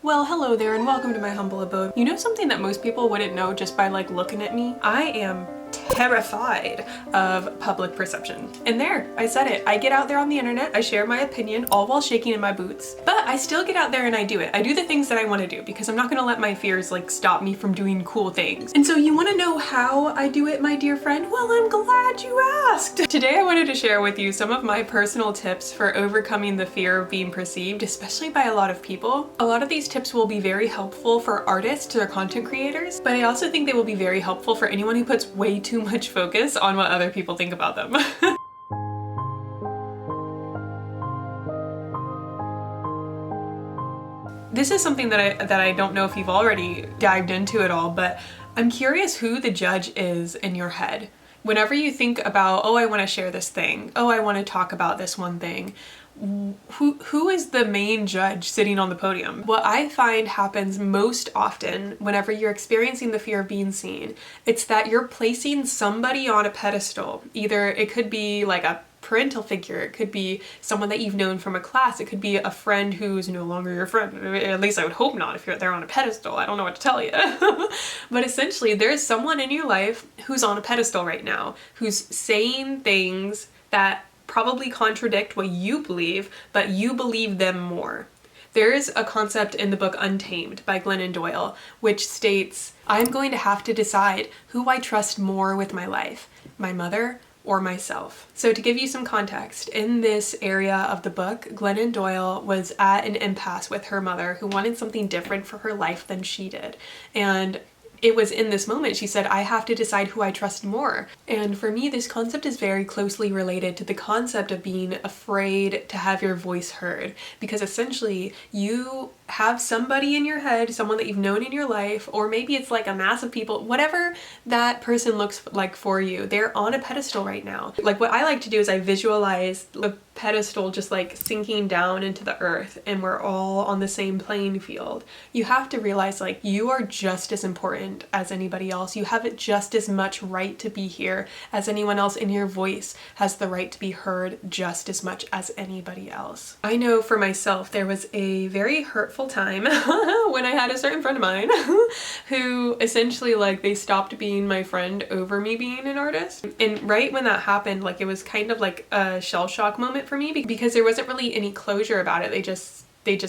Well, hello there and welcome to my humble abode. You know something that most people wouldn't know just by like looking at me? I am terrified of public perception. And there, I said it. I get out there on the internet, I share my opinion, all while shaking in my boots. But I still get out there and I do it. I do the things that I want to do because I'm not going to let my fears like stop me from doing cool things. And so you want to know how I do it, my dear friend? Well, I'm glad you asked. Today I wanted to share with you some of my personal tips for overcoming the fear of being perceived, especially by a lot of people. A lot of these tips will be very helpful for artists or content creators, but I also think they will be very helpful for anyone who puts way too much focus on what other people think about them. This is something that I don't know if you've already dived into at all, but I'm curious who the judge is in your head. Whenever you think about, oh, I want to share this thing, oh, I want to talk about this one thing, who is the main judge sitting on the podium? What I find happens most often whenever you're experiencing the fear of being seen, it's that you're placing somebody on a pedestal. Either it could be like a parental figure, it could be someone that you've known from a class, it could be a friend who's no longer your friend. At least I would hope not if you're there on a pedestal. I don't know what to tell you. But essentially there's someone in your life who's on a pedestal right now, who's saying things that probably contradict what you believe, but you believe them more. There's a concept in the book Untamed by Glennon Doyle, which states, I'm going to have to decide who I trust more with my life, my mother or myself. So to give you some context, in this area of the book, Glennon Doyle was at an impasse with her mother who wanted something different for her life than she did. And it was in this moment she said, I have to decide who I trust more. And for me, this concept is very closely related to the concept of being afraid to have your voice heard. Because essentially you have somebody in your head, someone that you've known in your life, or maybe it's like a mass of people, whatever that person looks like for you, they're on a pedestal right now. Like what I like to do is I visualize the pedestal just like sinking down into the earth and we're all on the same playing field. You have to realize like you are just as important as anybody else. You have just as much right to be here as anyone else, and your voice has the right to be heard just as much as anybody else. I know for myself there was a very hurtful time when I had a certain friend of mine who essentially like they stopped being my friend over me being an artist. And right when that happened, like it was kind of like a shell shock moment for me because there wasn't really any closure about it. They just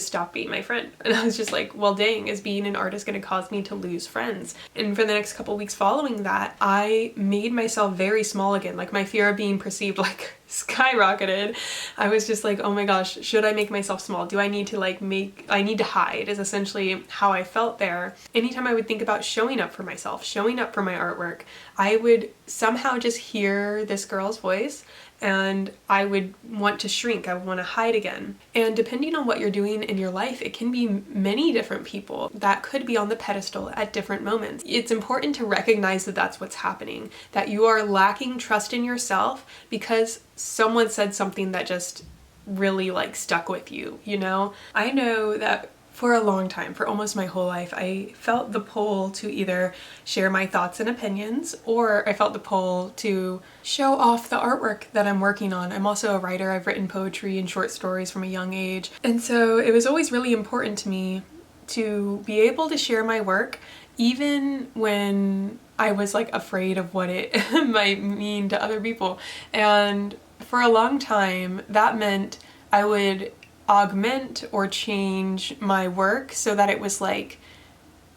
stopped being my friend. And I was just like, well, dang, is being an artist going to cause me to lose friends? And for the next couple weeks following that, I made myself very small again. Like my fear of being perceived like skyrocketed. I was just like, oh my gosh, should I make myself small? Do I need to I need to hide is essentially how I felt there. Anytime I would think about showing up for myself, showing up for my artwork, I would somehow just hear this girl's voice and I would want to shrink. I would want to hide again. And depending on what you're doing in your life, it can be many different people that could be on the pedestal at different moments. It's important to recognize that that's what's happening, that you are lacking trust in yourself because someone said something that just really like stuck with you, you know? I know that for a long time, for almost my whole life, I felt the pull to either share my thoughts and opinions, or I felt the pull to show off the artwork that I'm working on. I'm also a writer. I've written poetry and short stories from a young age. And so it was always really important to me to be able to share my work, even when I was like afraid of what it might mean to other people. And for a long time, that meant I would augment or change my work so that it was like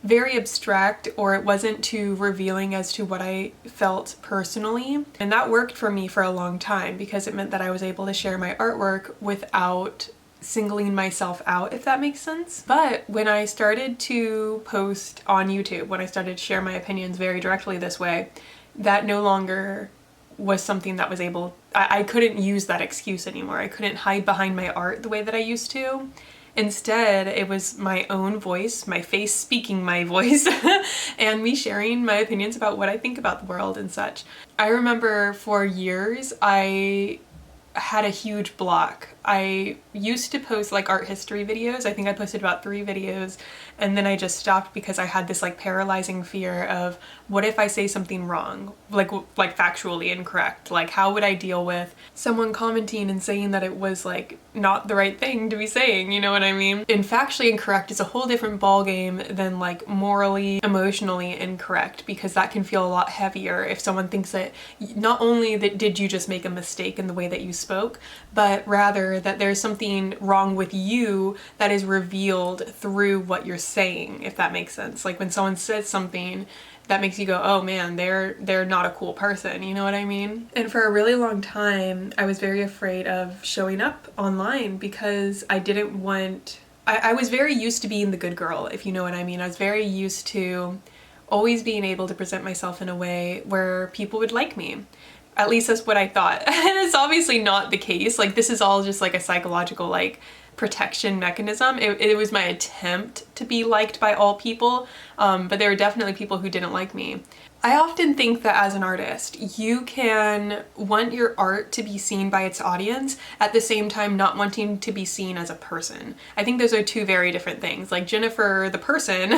very abstract or it wasn't too revealing as to what I felt personally. And that worked for me for a long time because it meant that I was able to share my artwork without singling myself out, if that makes sense. But when I started to post on YouTube, when I started to share my opinions very directly this way, that no longer was something that was I couldn't use that excuse anymore. I couldn't hide behind my art the way that I used to. Instead, it was my own voice, my face speaking my voice, and me sharing my opinions about what I think about the world and such. I remember for years, I had a huge block. I used to post like art history videos. I think I posted about 3 videos, and then I just stopped because I had this like paralyzing fear of, what if I say something wrong, like factually incorrect? Like, how would I deal with someone commenting and saying that it was like not the right thing to be saying, you know what I mean? And factually incorrect is a whole different ball game than like morally, emotionally incorrect, because that can feel a lot heavier if someone thinks that not only that did you just make a mistake in the way that you spoke, but rather that there's something wrong with you that is revealed through what you're saying, if that makes sense. Like when someone says something that makes you go, oh man, they're not a cool person, you know what I mean? And for a really long time, I was very afraid of showing up online because I didn't want, I was very used to being the good girl, if you know what I mean. I was very used to always being able to present myself in a way where people would like me. At least that's what I thought. And it's obviously not the case. Like, this is all just like a psychological like protection mechanism. It was my attempt to be liked by all people, but there were definitely people who didn't like me. I often think that as an artist, you can want your art to be seen by its audience at the same time not wanting to be seen as a person. I think those are 2 very different things. Like Jennifer, the person,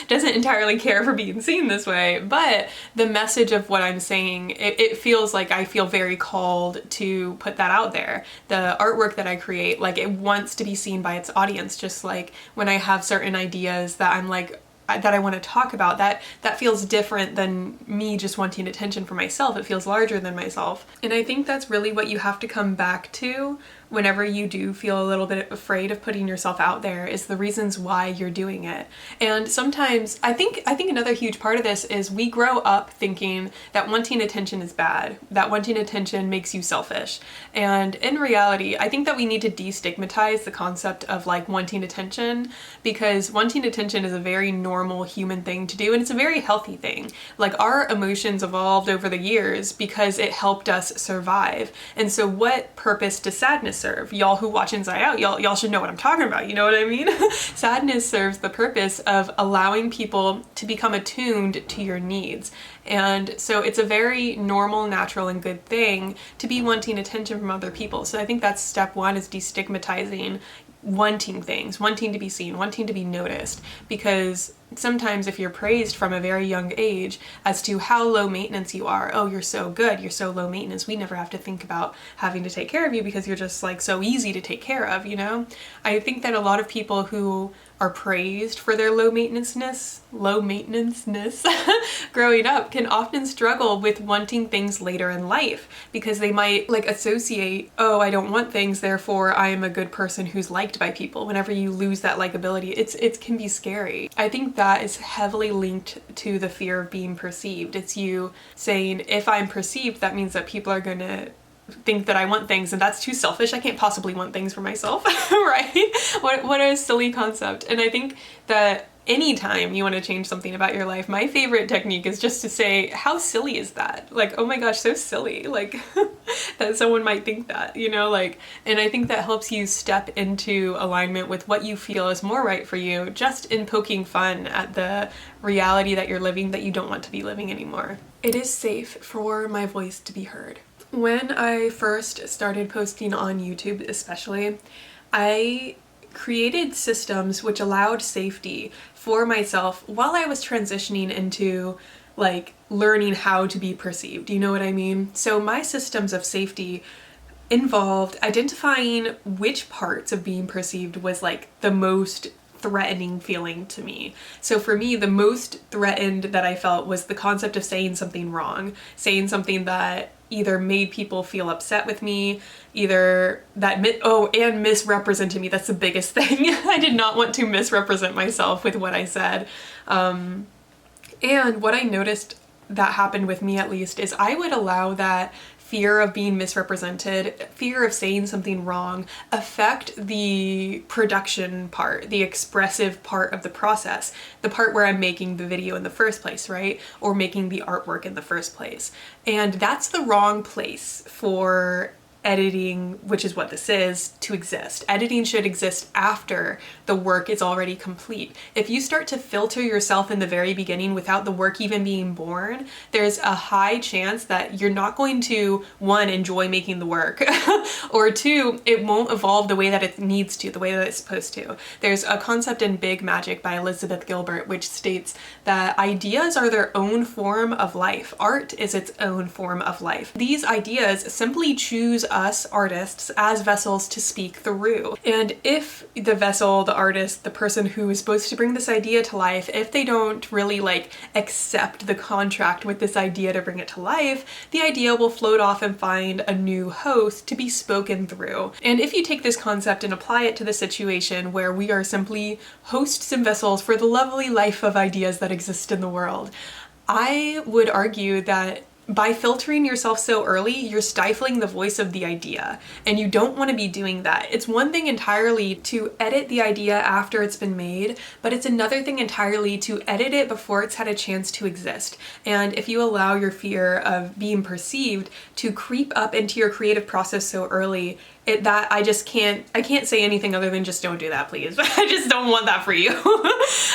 doesn't entirely care for being seen this way, but the message of what I'm saying, it feels like I feel very called to put that out there. The artwork that I create, like, it wants to be seen by its audience, just like when I have certain ideas that I'm like, that I want to talk about, that feels different than me just wanting attention for myself. It feels larger than myself. And I think that's really what you have to come back to whenever you do feel a little bit afraid of putting yourself out there, is the reasons why you're doing it. And sometimes I think another huge part of this is we grow up thinking that wanting attention is bad, that wanting attention makes you selfish. And in reality, I think that we need to destigmatize the concept of like wanting attention, because wanting attention is a very normal human thing to do, and it's a very healthy thing. Like, our emotions evolved over the years because it helped us survive. And so what purpose does sadness serve? Y'all who watch Inside Out, y'all should know what I'm talking about, you know what I mean? Sadness serves the purpose of allowing people to become attuned to your needs. And so it's a very normal, natural, and good thing to be wanting attention from other people. So I think that's step 1, is destigmatizing wanting things, wanting to be seen, wanting to be noticed. Because sometimes if you're praised from a very young age as to how low maintenance you are, oh, you're so good, you're so low maintenance, we never have to think about having to take care of you because you're just like so easy to take care of, you know? I think that a lot of people who are praised for their low maintenance-ness growing up can often struggle with wanting things later in life, because they might like associate, oh, I don't want things, therefore I am a good person who's liked by people. Whenever you lose that likability, it can be scary. I think that is heavily linked to the fear of being perceived. It's you saying, if I'm perceived, that means that people are gonna think that I want things, and that's too selfish. I can't possibly want things for myself, right? What a silly concept. And I think that anytime you want to change something about your life, my favorite technique is just to say, how silly is that? Like, oh my gosh, so silly. Like, that someone might think that, you know, like, and I think that helps you step into alignment with what you feel is more right for you, just in poking fun at the reality that you're living that you don't want to be living anymore. It is safe for my voice to be heard. When I first started posting on YouTube especially, I created systems which allowed safety for myself while I was transitioning into like learning how to be perceived, you know what I mean? So my systems of safety involved identifying which parts of being perceived was like the most threatening feeling to me. So for me, the most threatened that I felt was the concept of saying something wrong, saying something that either made people feel upset with me, either that and misrepresented me. That's the biggest thing. I did not want to misrepresent myself with what I said. And what I noticed that happened with me, at least, is I would allow that fear of being misrepresented, fear of saying something wrong, affect the production part, the expressive part of the process, the part where I'm making the video in the first place, right? Or making the artwork in the first place. And that's the wrong place for editing, which is what this is, to exist. Editing should exist after the work is already complete. If you start to filter yourself in the very beginning without the work even being born, there's a high chance that you're not going to, one, enjoy making the work, or two, it won't evolve the way that it needs to, the way that it's supposed to. There's a concept in Big Magic by Elizabeth Gilbert, which states that ideas are their own form of life. Art is its own form of life. These ideas simply choose us artists as vessels to speak through. And if the vessel, the artist, the person who is supposed to bring this idea to life, if they don't really like accept the contract with this idea to bring it to life, the idea will float off and find a new host to be spoken through. And if you take this concept and apply it to the situation where we are simply hosts and vessels for the lovely life of ideas that exist in the world, I would argue that by filtering yourself so early, you're stifling the voice of the idea, and you don't want to be doing that. It's one thing entirely to edit the idea after it's been made, but it's another thing entirely to edit it before it's had a chance to exist. And if you allow your fear of being perceived to creep up into your creative process so early, I can't say anything other than just don't do that, please. I just don't want that for you.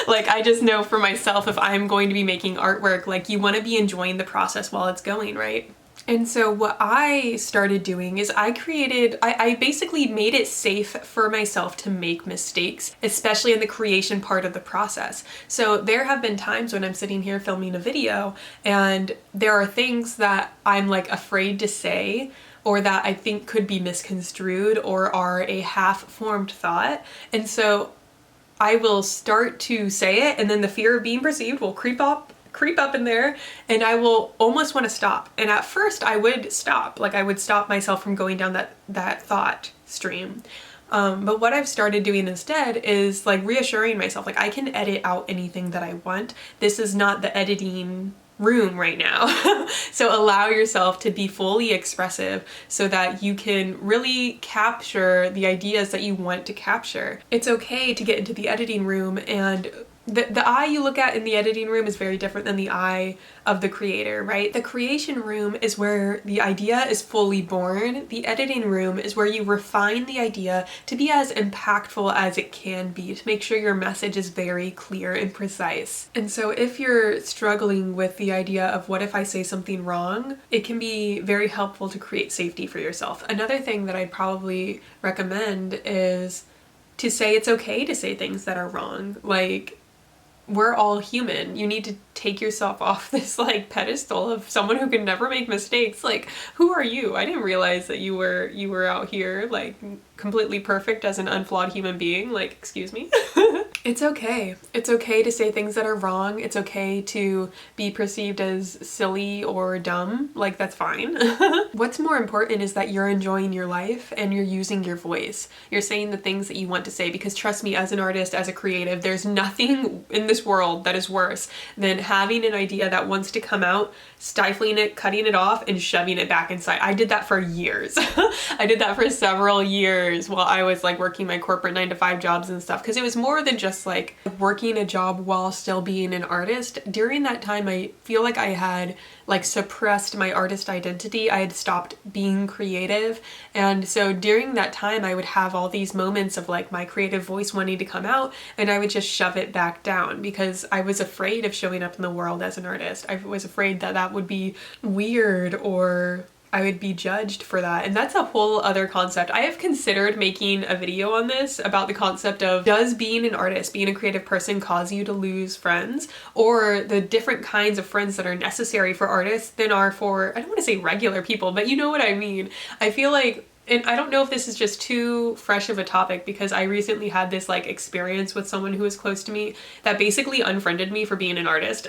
Like, I just know for myself, if I'm going to be making artwork, like, you want to be enjoying the process while it's going, right? And so what I started doing is I basically made it safe for myself to make mistakes, especially in the creation part of the process. So there have been times when I'm sitting here filming a video and there are things that I'm like afraid to say, or that I think could be misconstrued or are a half-formed thought. And so I will start to say it, and then the fear of being perceived will creep up in there, and I will almost want to stop. And at first I would stop, like I would stop myself from going down that thought stream. But what I've started doing instead is like reassuring myself, like I can edit out anything that I want. This is not the editing room right now. So allow yourself to be fully expressive so that you can really capture the ideas that you want to capture. It's okay to get into the editing room, and the eye you look at in the editing room is very different than the eye of the creator, right? The creation room is where the idea is fully born. The editing room is where you refine the idea to be as impactful as it can be, to make sure your message is very clear and precise. And so if you're struggling with the idea of what if I say something wrong, it can be very helpful to create safety for yourself. Another thing that I'd probably recommend is to say it's okay to say things that are wrong. Like, we're all human. You need to take yourself off this like pedestal of someone who can never make mistakes. Like, who are you? I didn't realize that you were out here like completely perfect as an unflawed human being. Like, excuse me. It's okay. It's okay to say things that are wrong. It's okay to be perceived as silly or dumb. Like, that's fine. What's more important is that you're enjoying your life and you're using your voice. You're saying the things that you want to say, because trust me, as an artist, as a creative, there's nothing in this world that is worse than having an idea that wants to come out, stifling it, cutting it off, and shoving it back inside. I did that for years. I did that for several years while I was like working my corporate 9-to-5 jobs and stuff, because it was more than just like working a job while still being an artist. During that time, I feel like I had like suppressed my artist identity. I had stopped being creative. And so during that time, I would have all these moments of like my creative voice wanting to come out, and I would just shove it back down because I was afraid of showing up in the world as an artist. I was afraid that that would be weird, or I would be judged for that. And that's a whole other concept. I have considered making a video on this about the concept of, does being an artist, being a creative person, cause you to lose friends, or the different kinds of friends that are necessary for artists than are for, I don't want to say regular people, but you know what I mean. I feel like, and I don't know if this is just too fresh of a topic, because I recently had this like experience with someone who was close to me that basically unfriended me for being an artist.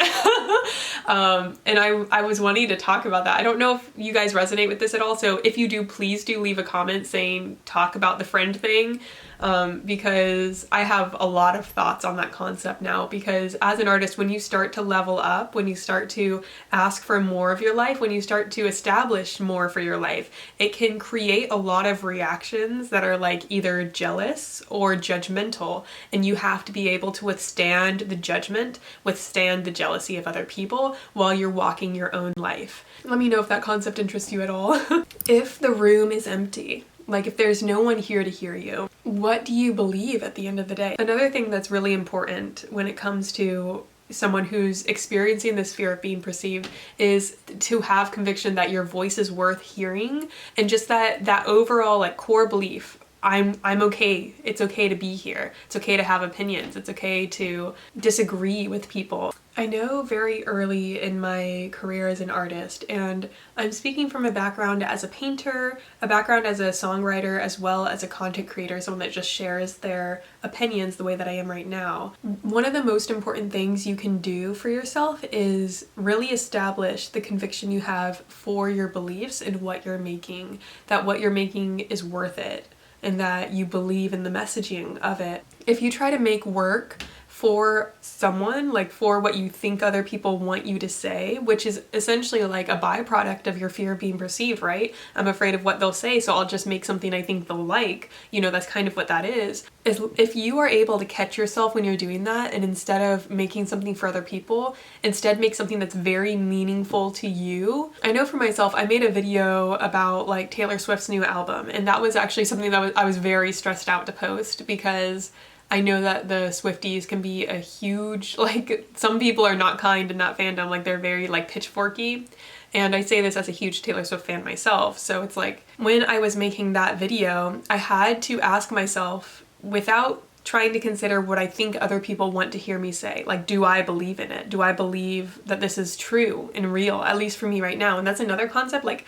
And I was wanting to talk about that. I don't know if you guys resonate with this at all. So if you do, please do leave a comment saying talk about the friend thing. because I have a lot of thoughts on that concept now, because as an artist, when you start to level up, when you start to ask for more of your life, when you start to establish more for your life, it can create a lot of reactions that are like either jealous or judgmental, and you have to be able to withstand the judgment, withstand the jealousy of other people while you're walking your own life. Let me know if that concept interests you at all. If the room is empty, like if there's no one here to hear you, what do you believe at the end of the day? Another thing that's really important when it comes to someone who's experiencing this fear of being perceived is to have conviction that your voice is worth hearing, and just that overall like core belief. I'm okay. It's okay to be here. It's okay to have opinions. It's okay to disagree with people. I know very early in my career as an artist, and I'm speaking from a background as a painter, a background as a songwriter, as well as a content creator, someone that just shares their opinions the way that I am right now. One of the most important things you can do for yourself is really establish the conviction you have for your beliefs and what you're making, that what you're making is worth it, and that you believe in the messaging of it. If you try to make work for someone, like for what you think other people want you to say, which is essentially like a byproduct of your fear of being perceived, right? I'm afraid of what they'll say, so I'll just make something I think they'll like. You know, that's kind of what that is if you are able to catch yourself when you're doing that, and instead of making something for other people, instead make something that's very meaningful to you. I know for myself, I made a video about like Taylor Swift's new album, and that was actually something that I was very stressed out to post, because I know that the Swifties can be a huge, like, some people are not kind in that fandom, like they're very like pitchforky. And I say this as a huge Taylor Swift fan myself. So it's like, when I was making that video, I had to ask myself, without trying to consider what I think other people want to hear me say, like, do I believe in it? Do I believe that this is true and real, at least for me right now? And that's another concept, like,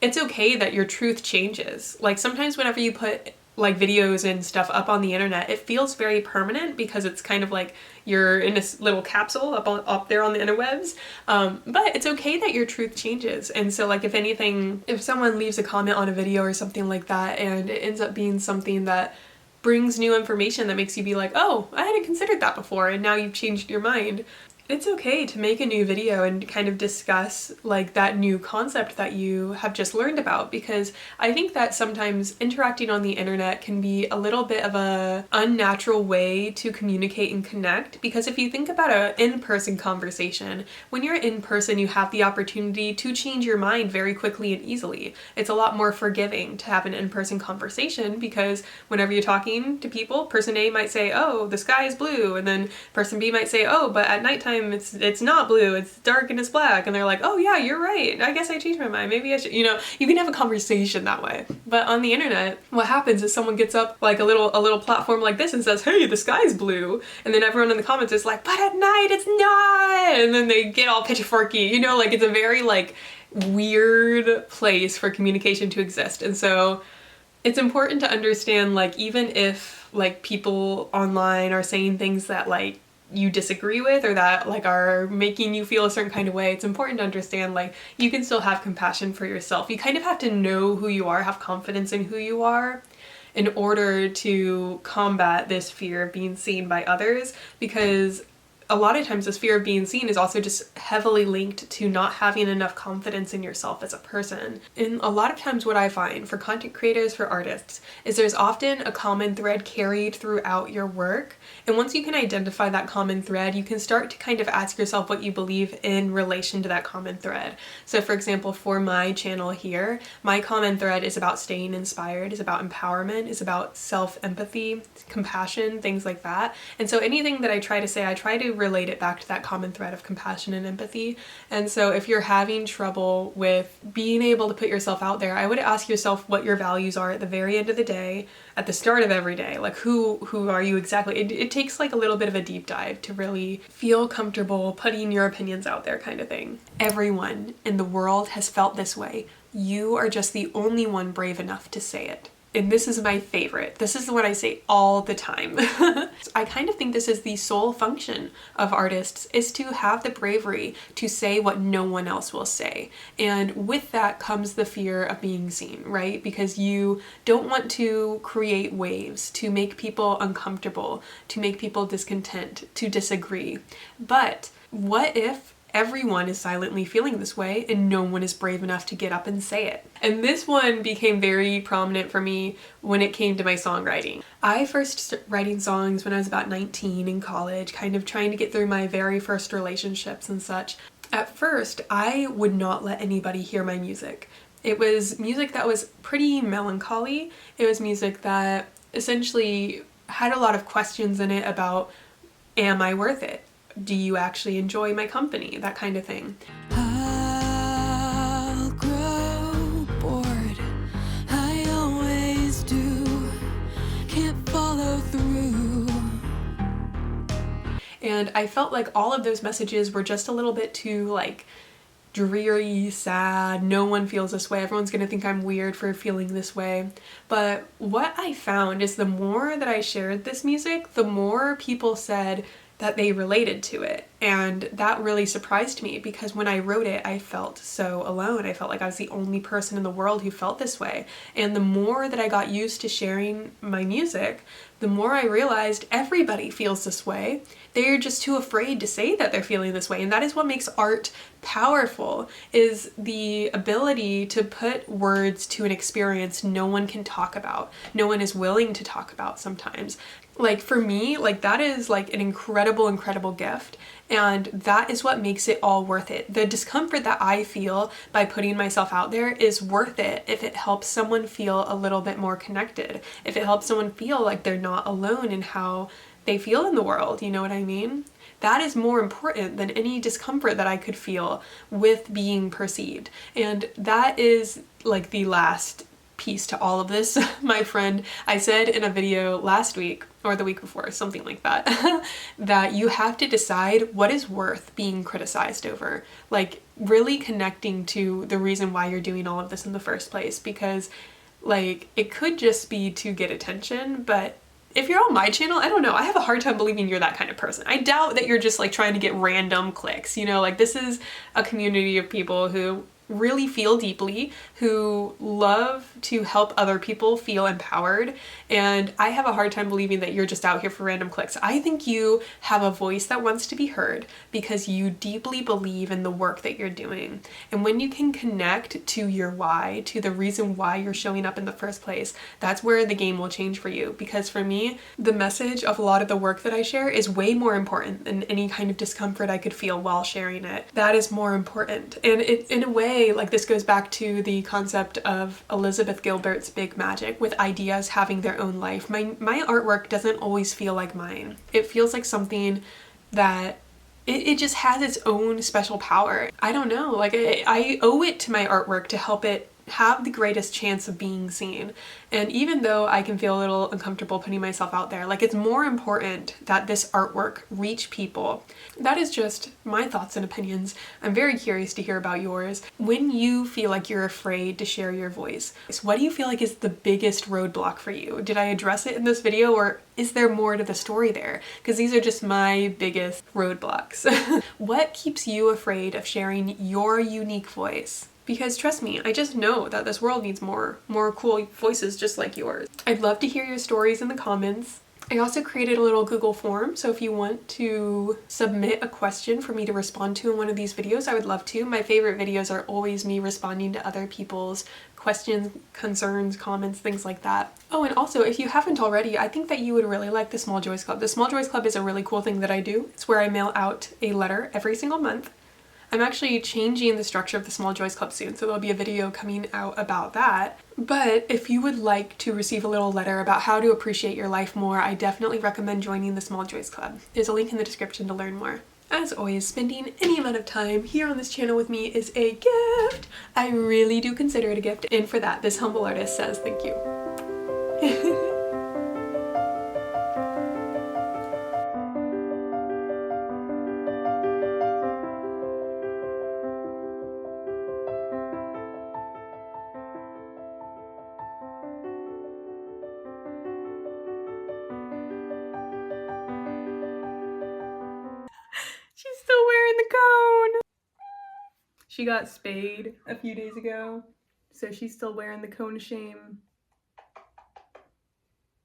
it's okay that your truth changes. Like, sometimes whenever you put like videos and stuff up on the internet, it feels very permanent because it's kind of like you're in this little capsule up there on the interwebs. But it's okay that your truth changes. And so like, if anything, if someone leaves a comment on a video or something like that, and it ends up being something that brings new information that makes you be like, oh, I hadn't considered that before, and now you've changed your mind. It's okay to make a new video and kind of discuss like that new concept that you have just learned about, because I think that sometimes interacting on the internet can be a little bit of a unnatural way to communicate and connect. Because if you think about an in-person conversation, when you're in person, you have the opportunity to change your mind very quickly and easily. It's a lot more forgiving to have an in-person conversation, because whenever you're talking to people, person A might say, oh, the sky is blue, and then person B might say, oh, but at nighttime it's not blue, it's dark and it's black, and they're like, oh yeah, you're right, I guess I changed my mind, maybe I should, you know, you can have a conversation that way. But on the internet, what happens is someone gets up like a little platform like this and says, hey, the sky's blue, and then everyone in the comments is like, but at night it's not, and then they get all pitchforky, you know, like it's a very like weird place for communication to exist. And so it's important to understand, like, even if like people online are saying things that like you disagree with, or that like are making you feel a certain kind of way, it's important to understand like you can still have compassion for yourself. You kind of have to know who you are, have confidence in who you are, in order to combat this fear of being seen by others, because a lot of times this fear of being seen is also just heavily linked to not having enough confidence in yourself as a person. And a lot of times what I find for content creators, for artists, is there's often a common thread carried throughout your work. And once you can identify that common thread, you can start to kind of ask yourself what you believe in relation to that common thread. So for example, for my channel here, my common thread is about staying inspired, is about empowerment, is about self-empathy, compassion, things like that. And so anything that I try to say, I try to relate it back to that common thread of compassion and empathy. And so if you're having trouble with being able to put yourself out there, I would ask yourself what your values are at the very end of the day, at the start of every day. Like who are you exactly? It takes like a little bit of a deep dive to really feel comfortable putting your opinions out there, kind of thing. Everyone in the world has felt this way. You are just the only one brave enough to say it. and this is my favorite. This is what I say all the time. I kind of think this is the sole function of artists, is to have the bravery to say what no one else will say. And with that comes the fear of being seen, right? Because you don't want to create waves, to make people uncomfortable, to make people discontent, to disagree. But what if everyone is silently feeling this way and no one is brave enough to get up and say it? And this one became very prominent for me when it came to my songwriting. I first started writing songs when I was about 19 in college, kind of trying to get through my very first relationships and such. At first, I would not let anybody hear my music. It was music that was pretty melancholy. It was music that essentially had a lot of questions in it about, am I worth it? Do you actually enjoy my company? That kind of thing. I'll grow bored. I always do. Can't follow through. And I felt like all of those messages were just a little bit too like dreary, sad, no one feels this way, everyone's gonna think I'm weird for feeling this way. But what I found is the more that I shared this music, the more people said that they related to it. And that really surprised me, because when I wrote it, I felt so alone. I felt like I was the only person in the world who felt this way. And the more that I got used to sharing my music, the more I realized everybody feels this way. They're just too afraid to say that they're feeling this way. And that is what makes art powerful, is the ability to put words to an experience no one can talk about, no one is willing to talk about sometimes. Like for me, like that is like an incredible gift. And that is what makes it all worth it. The discomfort that I feel by putting myself out there is worth it if it helps someone feel a little bit more connected, if it helps someone feel like they're not alone in how they feel in the world, you know what I mean? That is more important than any discomfort that I could feel with being perceived. And that is like the last piece to all of this, my friend. I said in a video last week, or the week before, something like that, that you have to decide what is worth being criticized over. Like really connecting to the reason why you're doing all of this in the first place, because like it could just be to get attention, but if you're on my channel, I don't know, I have a hard time believing you're that kind of person. I doubt that you're just like trying to get random clicks, you know, like this is a community of people who really feel deeply, who love to help other people feel empowered, and I have a hard time believing that you're just out here for random clicks. I think you have a voice that wants to be heard because you deeply believe in the work that you're doing. And when you can connect to your why, to the reason why you're showing up in the first place, that's where the game will change for you. Because for me, the message of a lot of the work that I share is way more important than any kind of discomfort I could feel while sharing it. That is more important. And it, in a way, like this goes back to the concept of Elizabeth Gilbert's big magic, with ideas having their own life. My artwork doesn't always feel like mine. It feels like something that it just has its own special power. I don't know, like I owe it to my artwork to help it have the greatest chance of being seen. And even though I can feel a little uncomfortable putting myself out there, like it's more important that this artwork reach people. That is just my thoughts and opinions. I'm very curious to hear about yours. When you feel like you're afraid to share your voice, what do you feel like is the biggest roadblock for you? Did I address it in this video, or is there more to the story there? Because these are just my biggest roadblocks. What keeps you afraid of sharing your unique voice? Because trust me, I just know that this world needs more cool voices just like yours. I'd love to hear your stories in the comments. I also created a little Google form, so if you want to submit a question for me to respond to in one of these videos, I would love to. My favorite videos are always me responding to other people's questions, concerns, comments, things like that. Oh, and also, if you haven't already, I think that you would really like the Small Joys Club. The Small Joys Club is a really cool thing that I do. It's where I mail out a letter every single month. I'm actually changing the structure of the Small Joys Club soon, so there'll be a video coming out about that. But if you would like to receive a little letter about how to appreciate your life more, I definitely recommend joining the Small Joys Club. There's a link in the description to learn more. As always, spending any amount of time here on this channel with me is a gift. I really do consider it a gift, and for that, this humble artist says thank you. She got spayed a few days ago, so she's still wearing the cone of shame.